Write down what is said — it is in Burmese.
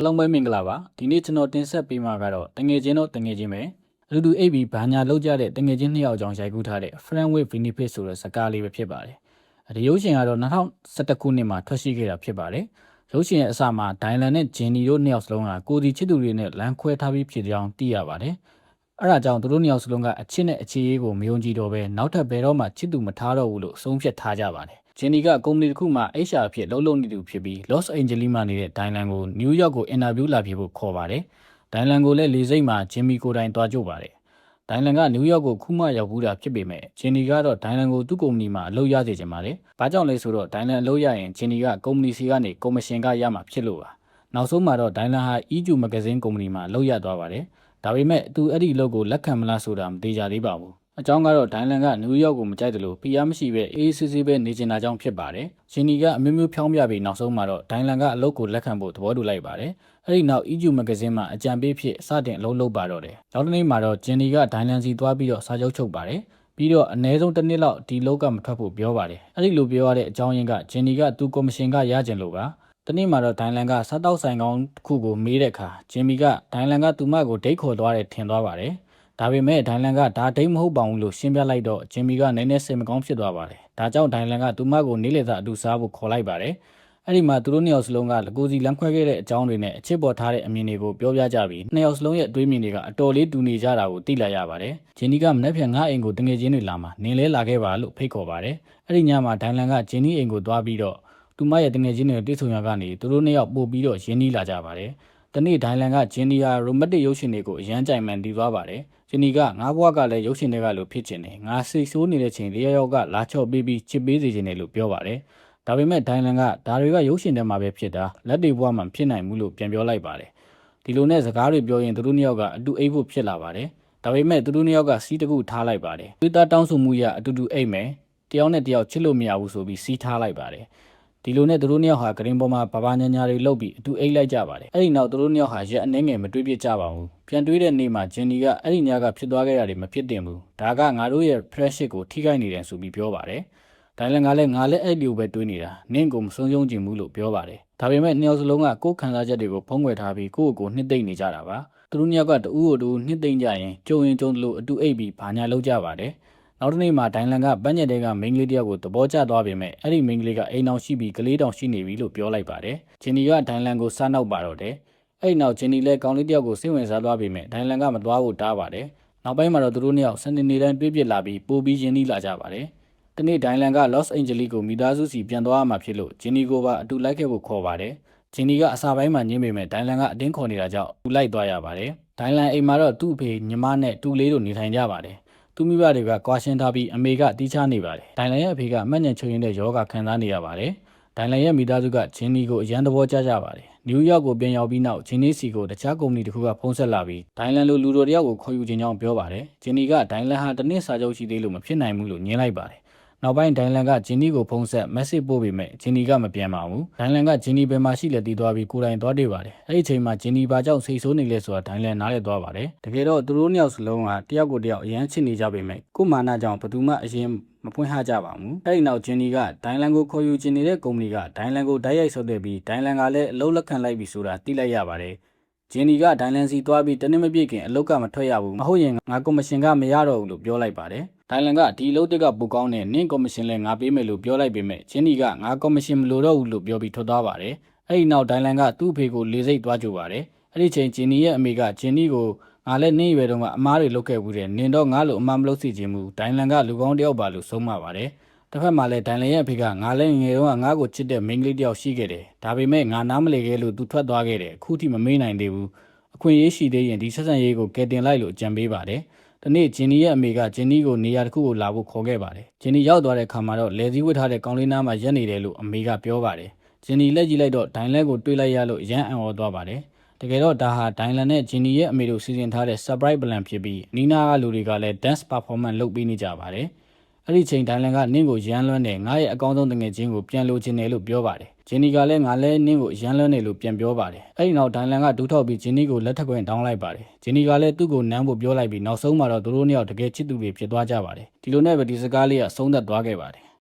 အလုံးပဲမင်္ဂလာပါဒီနေ့ကျွန်တော်တင်ဆက်ပေးမှာကတော့တငယ်ချင်းတို့တငယ်ချင်းပဲအတူတူအိပ်ပြီးဘာညာလောက်ကြတဲ့တငယ်ချင်းနှစ်ယောက်ကြောင့်ရိုက်ကူးထားတဲ့ Friend with Benefit ဆိုတဲ့ဇာတ်ကားလေးပဲဖြစ်ပါတယ်ဒီရုပ်ရှင်ကတော့2011ခုနှစ်မှာထွက်ရှိခဲ့တာဖြစ်ပါတယ်ရုပ်ရှင်ရဲ့အစမှာဒိုင်လန်နဲ့ဂျင်နီတို့နှစ်ယောက်စလုံးကကိုဒီချစ်သူတွေနဲ့လမ်းခွဲထားပြီးဖြစ်ကြောင်းသိရပါတယ်အဲ့ဒါကြောင့်သူတို့နှစ်ယောက်စလုံးကအချစ်နဲ့အခြေရေးကိုမယုံကြည်တော့ဘဲနောက်ထပ်ဘယ်တော့မှချစ်သူမထားတော့ဘူးလို့ဆုံးဖြတ်ထားကြပါတယ်ဂျင်နီကကုမ္ပဏီတစ်ခုမှာ HR အဖြစ်လှုပ်နေသူဖြစ်ပြီး Los Angeles မှာနေတဲ့ဒိုင်လန်ကိုနယူးယောက်ကိုအင်တာဗျူးလာဖြစ်ဖို့ခေါ်ပါတယ်။ဒိုင်လန်ကိုလည်းလေဆိပ်မှာဂျင်မီကိုတိုင်တွားကြို့ပါတယ်။ဒိုင်လန်ကနယူးယောက်ကိုခုမှရောက်ဘူးတာဖြစ်ပေမဲ့ဂျင်နီကတော့ဒိုင်လန်ကိုသူ့ကုမ္ပဏီမှာအလုပ်ရစေချင်ပါတယ်။ဘာကြောင့်လဲဆိုတော့ဒိုင်လန်အလုပ်ရရင်ဂျင်နီကကုမ္ပဏီစီကနေကော်မရှင်ကရမှာဖြစ်လို့ပါ။နောက်ဆုံးမှာတော့ဒိုင်လန်ဟာ EU မဂ္ဂဇင်းကုမ္ပဏီမှာအလုပ်ရသွားပါတယ်။ဒါပေမဲ့သူအဲ့ဒီအလုပ်ကိုလက်ခံမလားဆိုတာမသိကြသေးပါဘူး။အကြောင်းကတော့ဒိုင်လန်ကနယူးယောက်ကိုမကြိုက်တယ်လို့ဖိအားမရှိပဲအေးဆေးဆေးပဲနေကျင်တာကြောင့်ဖြစ်ပါတယ်။ဂျင်နီကအမျိုးမျိုးဖြောင်းပြပြီးနောက်ဆုံးမှာတော့ဒိုင်လန်ကအလုပ်ကိုလက်ခံဖို့သဘောတူလိုက်ပါတယ်။အဲ့ဒီနောက် EU မဂ္ဂဇင်းမှာအကြံပေးဖြစ်စတင်အလုပ်လုပ်ပါတော့တယ်။နောက်တစ်နေ့မှာတော့ဂျင်နီကဒိုင်လန်စီသွားပြီးတော့စာချုပ်ချုပ်ပါတယ်။ပြီးတော့အနည်းဆုံးတစ်နှစ်လောက်ဒီလောက်ကမထွက်ဖို့ပြောပါတယ်။အဲ့ဒီလိုပြောရတဲ့အကြောင်းရင်းကဂျင်နီကသူကော်မရှင်ကရကျင်လို့ပါ။တနေ့မှာတော့ဒိုင်လန်ကစားတောက်ဆိုင်ကောင်းတစ်ခုကိုမေးတဲ့အခါဂျင်မီကဒိုင်လန်ကသူမကိုဒိတ်ခေါ်သွားတယ်ထင်သွားပါတယ်။ဒါပေမဲ့ဒိုင်လန်ကဒါဒိတ်မဟုတ်ပါဘူးလို့ရှင်းပြလိုက်တော့ဂျင်မီကနည်းနည်းစိတ်မကောင်းဖြစ်သွားပါတယ်။ဒါကြောင့်ဒိုင်လန်ကသူမကိုနေလေသာအတူစားဖို့ခေါ်လိုက်ပါတယ်။အဲ့ဒီမှာသူတို့နှစ်ယောက်စလုံးကလကိုစီလမ်းခွဲခဲ့တဲ့အကြောင်းတွေနဲ့အချစ်ပေါ်ထားတဲ့အမြင်တွေကိုပြောပြကြပြီးနှစ်ယောက်စလုံးရဲ့အတွေးမြင်တွေကအတော်လေးတူနေကြတာကိုသိလိုက်ရပါတယ်။ဂျင်နီကမနေ့ပြန်ငါအိမ်ကိုတငယ်ချင်းတွေလာမှနင်းလဲလာခဲ့ပါလို့ဖိတ်ခေါ်ပါတယ်။အဲ့ဒီညမှာဒိုင်လန်ကဂျင်နီအိမ်ကိုသွားပြီးတော့သူမရဲ့တငယ်ချင်းတွေတိတ်ဆုံရကနေသူတို့နှစ်ယောက်ပို့ပြီးတော့ရင်းနှီးလာကြပါတယ်။တနေ့ဒိုင်လန်ကဂျင်နီယာရိုမတ်တစ်ရုပ်ရှင်တွေကိုအရန်ကြိုင်မှန်တည်သွားပါတယ်။ဂျင်နီကငါးဘွားကလည်းရုပ်ရှင်တွေကလိုဖြစ်ချင်တယ်။ငါစိတ်ဆိုးနေတဲ့ချိန်တရယောက်ကလာချော့ပေးပြီးချစ်ပေးစေချင်တယ်လို့ပြောပါတယ်။ဒါပေမဲ့ဒိုင်လန်ကဒါတွေကရုပ်ရှင်ထဲမှာပဲဖြစ်တာလက်တွေဘွားမှဖြစ်နိုင်ဘူးလို့ပြန်ပြောလိုက်ပါတယ်။ဒီလိုနဲ့စကားတွေပြောရင်သူတို့နှစ်ယောက်ကအတူအိပ်ဖို့ဖြစ်လာပါတယ်။ဒါပေမဲ့သူတို့နှစ်ယောက်ကစီးတကူထားလိုက်ပါတယ်။သွေးသားတောင်းဆိုမှုရအတူတူအိပ်မယ်။တယောက်နဲ့တယောက်ချစ်လို့မရဘူးဆိုပြီးစီးထားလိုက်ပါတယ်။ဒီလိုနဲ့သူတို့နှစ်ယောက်ဟာဂရင်ပေါ်မှာဘာညာညာတွေလှုပ်ပြီးအတူအိတ်လိုက်ကြပါတယ်အဲ့ဒီနောက်သူတို့နှစ်ယောက်ဟာရက်အနှဲငယ်မတွေးပြကြပါဘူးပြန်တွေးတဲ့နေ့မှာဂျင်နီကအဲ့ဒီညကဖြစ်သွားခဲ့တာတွေမဖြစ်တင်ဘူးဒါကငါတို့ရဲ့ friendship ကိုထိခိုက်နေတယ်ဆိုပြီးပြောပါတယ်ဒါလည်းငါလည်းအဲ့ဒီလိုပဲတွေးနေတာနင့်ကိုမဆုံးရှုံးချင်ဘူးလို့ပြောပါတယ်ဒါပေမဲ့နှစ်ယောက်စလုံးကကိုယ်ခံစားချက်တွေကိုဖုံးကွယ်ထားပြီးကိုယ့်ကိုယ်နှစ်သိမ့်နေကြတာပါသူတို့နှစ်ယောက်ကတူကိုတူနှစ်သိမ့်ကြရင်ကြုံရင်ကြုံလို့အတူအိတ်ပြီးဘာညာလုပ်ကြပါတယ်နောက်တစ်နေ့မှာဒိုင်လန်ကပန်းညက်တဲကမိန်းကလေးတယောက်ကိုသဘောကျသွားပေမဲ့အဲ့ဒီမိန်းကလေးကအိမ်အောင်ရှိပြီးကလေးတောင်ရှိနေပြီလို့ပြောလိုက်ပါတယ်။ဂျင်နီကဒိုင်လန်ကိုစားနောက်ပါတော့တယ်။အဲ့ဒီနောက်ဂျင်နီလည်းကောင်လေးတယောက်ကိုစိတ်ဝင်စားသွားပေမဲ့ဒိုင်လန်ကမသွားဖို့တားပါတယ်။နောက်ပိုင်းမှာတော့သူတို့နှစ်ယောက်စနေနေ့တိုင်းတွေ့ပြစ်လာပြီးပို့ပြီးရင်းနှီးလာကြပါတယ်။ဒီနေ့ဒိုင်လန်က Los Angeles ကိုမိသားစုစီပြန်သွားရမှာဖြစ်လို့ဂျင်နီကိုပါအတူလိုက်ခဲ့ဖို့ခေါ်ပါတယ်။ဂျင်နီကအစာပိုင်းမှာညင်းပေမဲ့ဒိုင်လန်ကအတင်းခေါ်နေတာကြောင့်သူလိုက်သွားရပါတယ်။ဒိုင်လန်အိမ်မှာတော့သူ့အဖေညီမနဲ့တူလေးတို့နေထိုင်ကြပါတယ်။သူမိဘတွေကကွာရှင်းထားပြီးအမေကတီးချနေပါတယ်။ဒိုင်လန်ရဲ့အဖေကမှတ်ညံချွေရင်းတဲ့ယောဂခံစားနေရပါတယ်။ဒိုင်လန်ရဲ့မိသားစုကဂျင်းနီကိုအရန်သဘောကျကြပါတယ်။နယူးယောက်ကိုပြန်ရောက်ပြီးနောက်ဂျင်းနီစီကိုတခြားကုမ္ပဏီတစ်ခုကဖုန်းဆက်လာပြီးဒိုင်လန်လိုလူတော်တယောက်ကိုခေါ်ယူခြင်းကြောင့်ပြောပါတယ်။ဂျင်းနီကဒိုင်လန်ဟာတစ်နှစ်စာချုပ်ရှိသေးလို့မဖြစ်နိုင်ဘူးလို့ညင်းလိုက်ပါတယ်။နောက်ပိုင်းဒိုင်လန်ကဂျင်းနီကိုဖုန်းဆက် message ပို့ပေမဲ့ဂျင်းနီကမပြန်ပါဘူး။ဒိုင်လန်ကဂျင်းနီဘယ်မှာရှိလဲတီးသွားပြီးကိုယ်တိုင်သွားတွေ့ပါတယ်။အဲ့ဒီအချိန်မှာဂျင်းနီဘာကြောင့်စိတ်ဆိုးနေလဲဆိုတာဒိုင်လန်နားလည်သွားပါတယ်။တကယ်တော့သူတို့နှစ်ယောက်စလုံးကတယောက်ကိုတယောက်အရန်ချစ်နေကြပေမဲ့ကိုမာနာကြောင့်ဘယ်သူမှအရင်မဖွင့်ဟကြပါဘူး။အဲ့ဒီနောက်ဂျင်းနီကဒိုင်လန်ကိုခေါ်ယူခြင်းနေတဲ့ကုမ္ပဏီကဒိုင်လန်ကိုတိုက်ရိုက်ဆွဲသွဲပြီးဒိုင်လန်ကလည်းအလုပ်လက်ခံလိုက်ပြီဆိုတာသိလိုက်ရပါတယ်။ဂျင်းနီကဒိုင်လန်စီသွားပြီးတနည်းမပြည့်ခင်အလုပ်ကမထွက်ရဘူးမဟုတ်ရင်ငါကော်မရှင်ကမရတော့ဘူးလို့ပြောလိုက်ပါတယ်။ဒိုင်လန်ကဒီအလုပ်တက်ကပူကောင်းတဲ့နင့်ကော်မရှင်လဲငါပေးမယ်လို့ပြောလိုက်ပေမဲ့ဂျင်းနီကငါကော်မရှင်မလိုတော့ဘူးလို့ပြောပြီးထွက်သွားပါတယ်။အဲ့ဒီနောက်ဒိုင်လန်ကသူ့အဖေကိုလေစိတ်သွားကြိုပါတယ်။အဲ့ဒီချိန်ဂျင်းနီရဲ့အမေကဂျင်းနီကိုငါလည်းနင့်ရွယ်တုန်းကအမားတွေလုပ်ခဲ့ဘူးတဲ့နင်တော့ငါလိုအမားမလုပ်စီခြင်းမူဒိုင်လန်ကလူကောင်းတယောက်ပါလို့ဆုံးမပါတယ်။တစ်ဖက်မှာလည်းဒိုင်လန်ရဲ့အဖေကငါလည်းငယ်တုန်းကငါ့ကိုချစ်တဲ့မိန်းကလေးတယောက်ရှိခဲ့တယ်။ဒါပေမဲ့ငါနားမလည်ခဲ့လို့သူထွက်သွားခဲ့တယ်။အခုထိမမေ့နိုင်သေးဘူး။အခွင့်အရေးရှိသေးရင်ဒီဆက်ဆံရေးကိုကယ်တင်လိုက်လို့ကြံပေးပါတယ်။ဒီနေ့ဂျင်းနီရဲ့အမေကဂျင်းနီကိုနေရာတစ်ခုကိုလာဖို့ခေါ်ခဲ့ပါတယ်။ဂျင်းနီရောက်သွားတဲ့အခါမှာတော့လယ်စည်းဝတ်ထားတဲ့ကောင်းလေးနားမှာရက်နေတယ်လို့အမေကပြောပါတယ်။ဂျင်းနီလက်ကြည့်လိုက်တော့ဒိုင်လန်ကိုတွေးလိုက်ရလို့ရမ်းအံ့ဩသွားပါတယ်။တကယ်တော့ဒါဟာဒိုင်လန်နဲ့ဂျင်းနီရဲ့အမေတို့စီစဉ်ထားတဲ့ surprise plan ဖြစ်ပြီးနီနာကလူတွေကလည်း dance performance လုပ်ပေးနေကြပါတယ်။အဲ့ဒီချိန်ဒိုင်လန်ကနင့်ကိုရမ်းလွန်းတယ်ငါရဲ့အကောင်းဆုံးတငယ်ချင်းကိုပြန်လိုချင်တယ်လို့ပြောပါတယ်။ဂျင်းနီကလည်းငါလည်းနင့်ကိုရမ်းလွန်းတယ်လို့ပြန်ပြောပါတယ်။အဲ့ဒီနောက်ဒိုင်လန်ကဒူးထောက်ပြီးဂျင်းနီကိုလက်ထပ်ခွင့်တောင်းလိုက်ပါတယ်။ဂျင်းနီကလည်းသူ့ကိုနမ်းဖို့ပြောလိုက်ပြီးနောက်ဆုံးမှာတော့သူတို့နှစ်ယောက်တကယ်ချစ်သူတွေဖြစ်သွားကြပါတယ်။ဒီလိုနဲ့ပဲဒီစကားလေးကဆုံးသက်သွားခဲ့ပါတယ်